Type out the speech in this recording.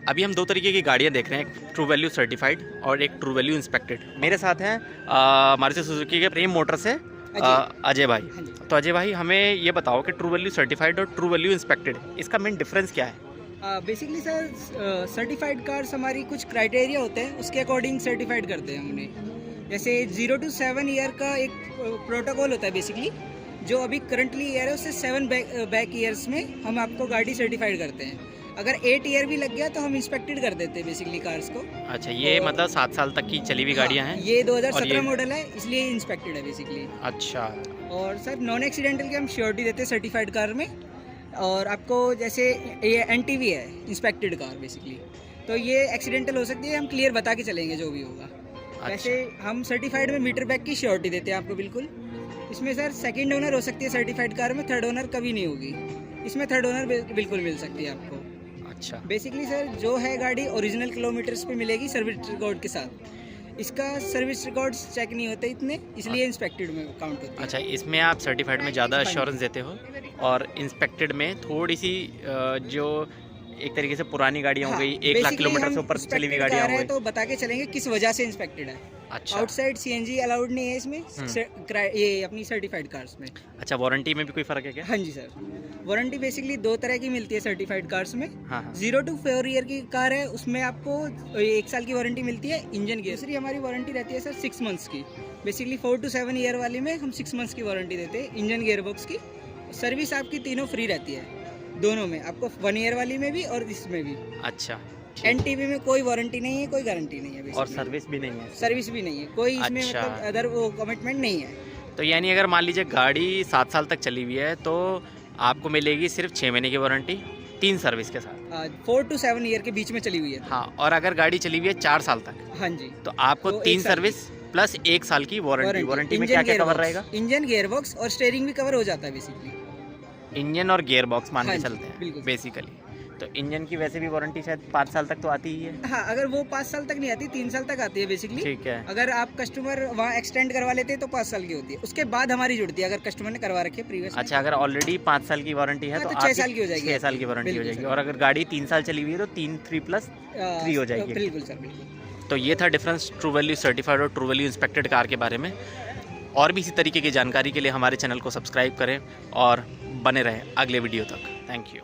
अभी हम दो तरीके की गाड़ियाँ देख रहे हैं, एक ट्रू वैल्यू सर्टिफाइड और एक ट्रू वैल्यू इंस्पेक्टेड। मेरे साथ हैं मारुति सुजुकी के प्रेम मोटर से अजय भाई। तो अजय भाई हमें ये बताओ कि ट्रू वैल्यू सर्टिफाइड और ट्रू वैल्यू इंस्पेक्टेड इसका मेन डिफरेंस क्या है? बेसिकली सर, सर्टिफाइड कार्स हमारी कुछ क्राइटेरिया होते हैं, उसके अकॉर्डिंग सर्टिफाइड करते हैं हम उन्हें। जैसे 0 to 7 ईयर का एक प्रोटोकॉल होता है बेसिकली, जो अभी करंटली ईयर है उससे 7 बैक ईयर्स में हम आपको गाड़ी सर्टिफाइड करते हैं। अगर 8 ईयर भी लग गया तो हम इंस्पेक्टेड कर देते हैं बेसिकली कार्स को। अच्छा, ये मतलब 7 साल तक की चली हुई गाड़ियाँ हैं। ये 2017 मॉडल है, इसलिए इंस्पेक्टेड है बेसिकली। अच्छा। और सर नॉन एक्सीडेंटल की हम श्योरिटी देते हैं सर्टिफाइड कार में। और आपको जैसे ये NTV है इंस्पेक्टेड कार बेसिकली, तो ये एक्सीडेंटल हो सकती है, हम क्लियर बता के चलेंगे जो भी होगा। अच्छा। वैसे हम सर्टिफाइड में मीटर बैक की श्योरिटी देते हैं आपको बिल्कुल। इसमें सर सेकंड ओनर हो सकती है सर्टिफाइड कार में, थर्ड ओनर कभी नहीं होगी। इसमें थर्ड ओनर बिल्कुल मिल सकती है आपको। अच्छा। बेसिकली सर जो है गाड़ी ओरिजिनल किलोमीटर्स पे मिलेगी सर्विस रिकॉर्ड के साथ। इसका सर्विस रिकॉर्ड्स चेक नहीं होते इतने, इसलिए इंस्पेक्टेड में काउंट होता है। अच्छा, इसमें आप सर्टिफाइड में ज़्यादा एश्योरेंस देते हो और इंस्पेक्टेड में थोड़ी सी जो एक तरीके से पुरानी गाड़ियाँ हो गई, 1 लाख किलोमीटर से ऊपर चली हुई गाड़ियाँ हो गई, तो बता के चलेंगे किस वजह से इंस्पेक्टेड है। अच्छा। आउटसाइड CNG अलाउड नहीं है इसमें, ये अपनी सर्टिफाइड कार्स में। अच्छा, वारंटी में भी कोई फ़र्क है क्या? हाँ जी सर, वारंटी बेसिकली 2 तरह की मिलती है सर्टिफाइड कार्स में। हाँ। 0 to 4 ईयर की कार है, उसमें आपको 1 साल की वारंटी मिलती है इंजन की। दूसरी हमारी वारंटी रहती है सर 6 मंथ्स की। बेसिकली 4 to 7 ईयर वाली में हम 6 मंथ्स की वारंटी देते हैं इंजन गियरबॉक्स की। सर्विस आपकी तीनों फ्री रहती है, दोनों में, आपको 1 ईयर वाली में भी और इसमें भी। अच्छा। NTV में कोई वारंटी नहीं है, कोई गारंटी नहीं है और सर्विस भी नहीं है? सर्विस भी नहीं है कोई इसमें। अच्छा। मतलब अदर वो कमिटमेंट नहीं है। तो यानी अगर मान लीजिए गाड़ी 7 साल तक चली हुई है तो आपको मिलेगी सिर्फ 6 महीने की वारंटी 3 सर्विस के साथ। 4 to 7 ईयर के बीच में चली हुई है। हाँ, और अगर गाड़ी चली हुई है 4 साल तक, हाँ जी, तो आपको तो 3 सर्विस प्लस 1 साल की वारंटी। वारंटी में क्या क्या कवर रहेगा? इंजन गियरबॉक्स और स्टीयरिंग भी कवर हो जाता है बेसिकली। इंजन और गियर बॉक्स मान हाँ के जी, चलते हैं बिल्कुल। बेसिकली। तो इंजन की वैसे भी वारंटी शायद 5 साल तक तो आती ही है। हाँ, अगर वो 5 साल तक नहीं आती, 3 साल तक आती है बेसिकली। ठीक है। अगर आप कस्टमर वहाँ एक्सटेंड करवा लेते हैं तो 5 साल की होती है, उसके बाद हमारी जुड़ती है अगर कस्टमर ने करवा रखी है प्रीवियस। अच्छा, अगर ऑलरेडी 5 साल की वारंटी है तो 6 साल की हो जाएगी। 6 साल की वारंटी हो जाएगी। और अगर गाड़ी 3 साल चली हुई है तो 3+ 3 हो जाएगी। बिल्कुल सर, बिल्कुल। तो ये था डिफरेंस ट्रू वैल्यू सर्टिफाइड और ट्रू वैल्यू इंस्पेक्टेड कार के बारे में। और भी इसी तरीके की जानकारी के लिए हमारे चैनल को सब्सक्राइब करें और बने रहें अगले वीडियो तक। Thank you.